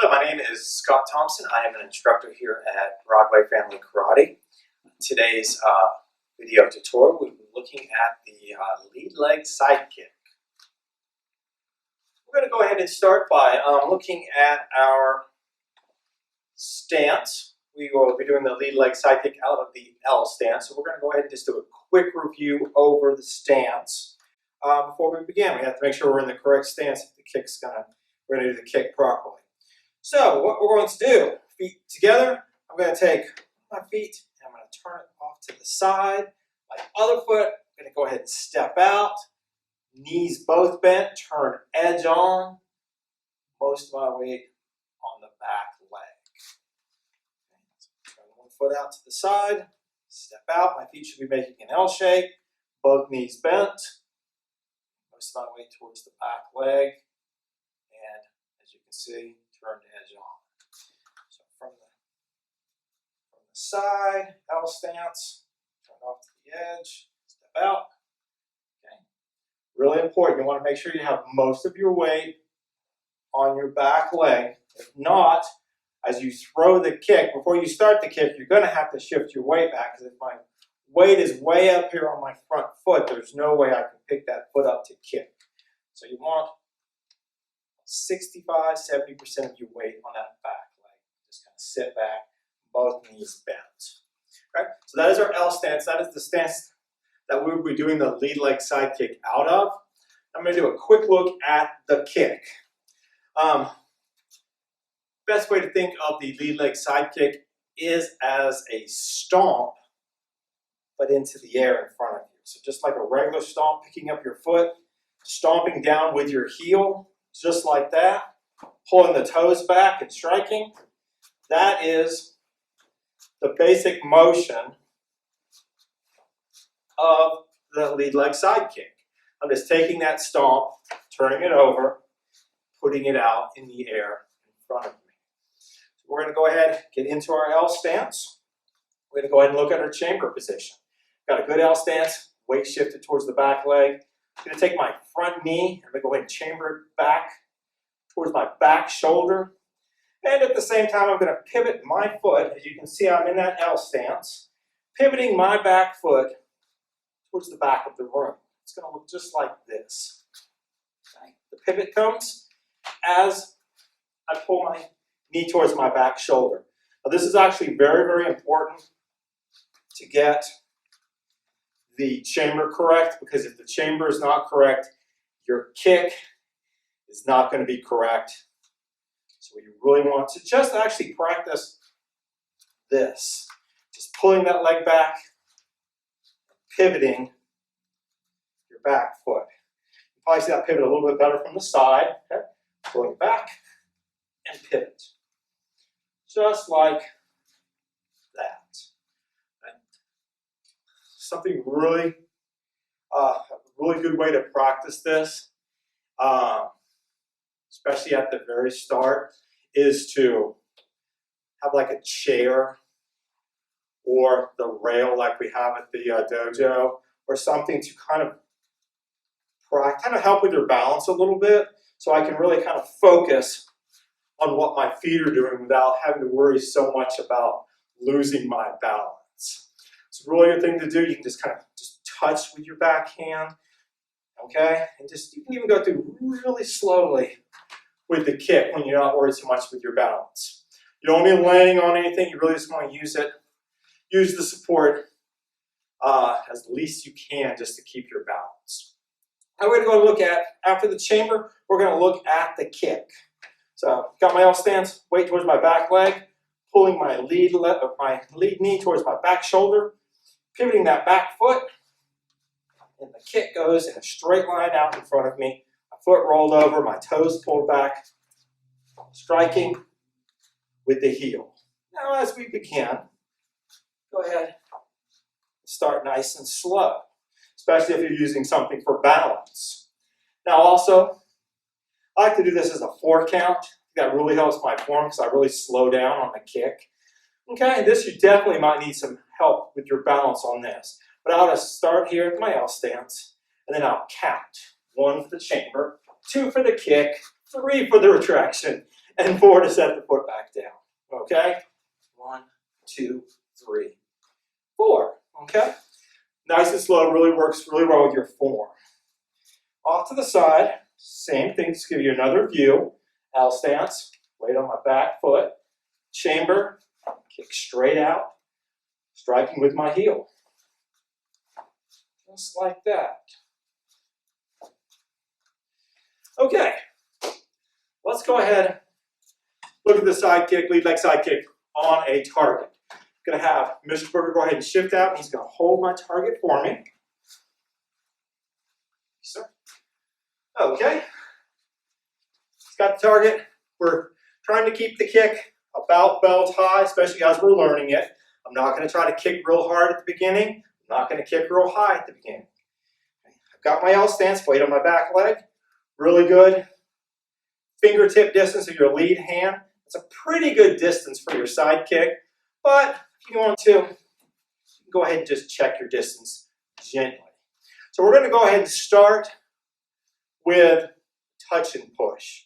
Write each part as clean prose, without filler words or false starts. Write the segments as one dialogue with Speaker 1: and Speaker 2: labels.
Speaker 1: Hello, my name is Scott Thompson. I am an instructor here at Broadway Family Karate. Today's video tutorial, we'll be looking at the lead leg side kick. We're going to go ahead and start by looking at our stance. We will be doing the lead leg side kick out of the L stance. So we're going to go ahead and just do a quick review over the stance. Before we begin, we have to make sure we're in the correct stance if we're going to do the kick properly. So what we're going to do, feet together, I'm going to take my feet and I'm going to turn it off to the side. My other foot, I'm going to go ahead and step out. Knees both bent, turn edge on. Most of my weight on the back leg. Turn one foot out to the side, step out. My feet should be making an L shape. Both knees bent. Most of my weight towards the back leg. And as you can see, turn edge on. So from the side, L stance, turn off to the edge, step out. Okay. Really important, you want to make sure you have most of your weight on your back leg. If not, as you throw the kick, before you start the kick, you're going to have to shift your weight back, because if my weight is way up here on my front foot, there's no way I can pick that foot up to kick. So you want 65–70% of your weight on that back leg. Just kind of sit back, both knees bent. Okay? So that is our L stance. That is the stance that we will be doing the lead leg side kick out of. I'm going to do a quick look at the kick. Best way to think of the lead leg side kick is as a stomp, but into the air in front of you. So just like a regular stomp, picking up your foot, stomping down with your heel, just like that, pulling the toes back and striking. That is the basic motion of the lead leg side kick. I'm just taking that stomp, turning it over, putting it out in the air in front of me. So we're going to go ahead and get into our L stance. We're going to go ahead and look at our chamber position. Got a good L stance, weight shifted towards the back leg. I'm going to take my front knee, I'm going to go ahead and chamber it back towards my back shoulder. And at the same time, I'm going to pivot my foot. As you can see, I'm in that L stance, pivoting my back foot towards the back of the room. It's going to look just like this. Okay. The pivot comes as I pull my knee towards my back shoulder. Now, this is actually very, very important to get the chamber correct, because if the chamber is not correct, your kick is not going to be correct. So you really want to just actually practice this. Just pulling that leg back, pivoting your back foot. You probably see that pivot a little bit better from the side. Okay? Pulling it back and pivot. Just like that. Something really, a really good way to practice this, especially at the very start, is to have like a chair or the rail like we have at the dojo, or something to kind of help with your balance a little bit, so I can really kind of focus on what my feet are doing without having to worry so much about losing my balance. It's a really good thing to do. You can just kind of touch with your backhand, okay? And you can even go through really slowly with the kick when you're not worried so much with your balance. You don't want to be laying on anything. You really just want to use it. Use the support as least you can, just to keep your balance. Now we're going to go look at, after the chamber, we're going to look at the kick. So got my L stance, weight towards my back leg, pulling my lead knee towards my back shoulder, pivoting that back foot, and the kick goes in a straight line out in front of me. My foot rolled over, my toes pulled back, striking with the heel. Now as we begin, go ahead and start nice and slow, especially if you're using something for balance. Now also, I like to do this as a 4 count. That really helps my form because I really slow down on the kick. Okay, this you definitely might need some help with your balance on this. But I'll just start here at my L stance, and then I'll count. 1 for the chamber, 2 for the kick, 3 for the retraction, and 4 to set the foot back down. Okay? 1, 2, 3, 4. Okay? Nice and slow, really works really well with your form. Off to the side, same thing, just give you another view. L stance, weight on my back foot, chamber, kick straight out, striking with my heel. Just like that. Okay, let's go ahead, look at the side kick, lead leg side kick on a target. I'm going to have Mr. Berger go ahead and shift out, and he's going to hold my target for me. Sir. Okay, he's got the target. We're trying to keep the kick about belt high, especially as we're learning it. I'm not going to try to kick real hard at the beginning. I'm not going to kick real high at the beginning. I've got my L stance, weight on my back leg. Really good. Fingertip distance of your lead hand. It's a pretty good distance for your side kick, but if you want to, you can go ahead and just check your distance gently. So we're going to go ahead and start with touch and push.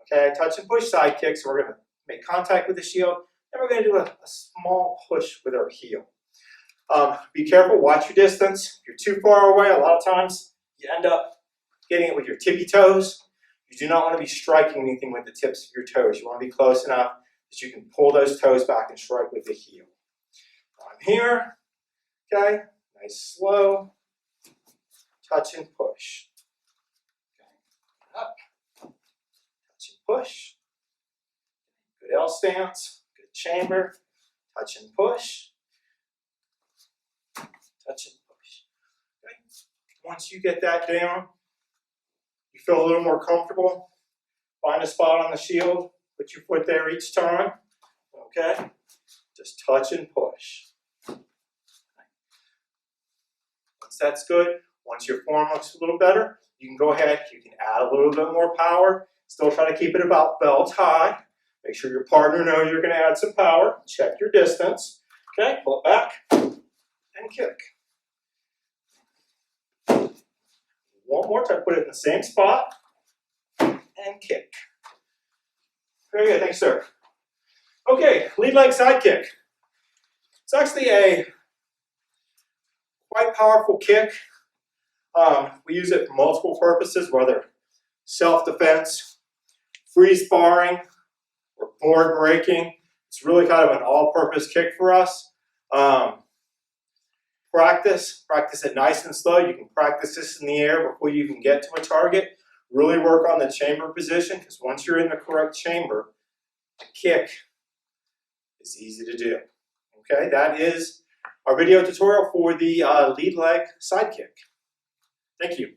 Speaker 1: Okay, touch and push side kick. So we're going to make contact with the shield, and we're going to do a small push with our heel. Be careful, watch your distance. If you're too far away, a lot of times you end up getting it with your tippy toes. You do not want to be striking anything with the tips of your toes. You want to be close enough that you can pull those toes back and strike with the heel. I'm here, okay, nice slow, touch and push. Okay. Up, touch and push. Good L stance, good chamber, touch and push, touch and push. Okay. Once you get that down, you feel a little more comfortable, find a spot on the shield, put your foot there each time, okay? Just touch and push. Once that's good, once your form looks a little better, you can go ahead, you can add a little bit more power, still try to keep it about belt high. Make sure your partner knows you're going to add some power. Check your distance, okay? Pull it back and kick. One more time, put it in the same spot and kick. Very good, thanks, sir. Okay, lead leg side kick. It's actually a quite powerful kick. We use it for multiple purposes, whether self-defense, free sparring, or board breaking. It's really kind of an all-purpose kick for us. Practice it nice and slow. You can practice this in the air before you even get to a target. Really work on the chamber position, because once you're in the correct chamber, the kick is easy to do. Okay, that is our video tutorial for the lead leg side kick. Thank you.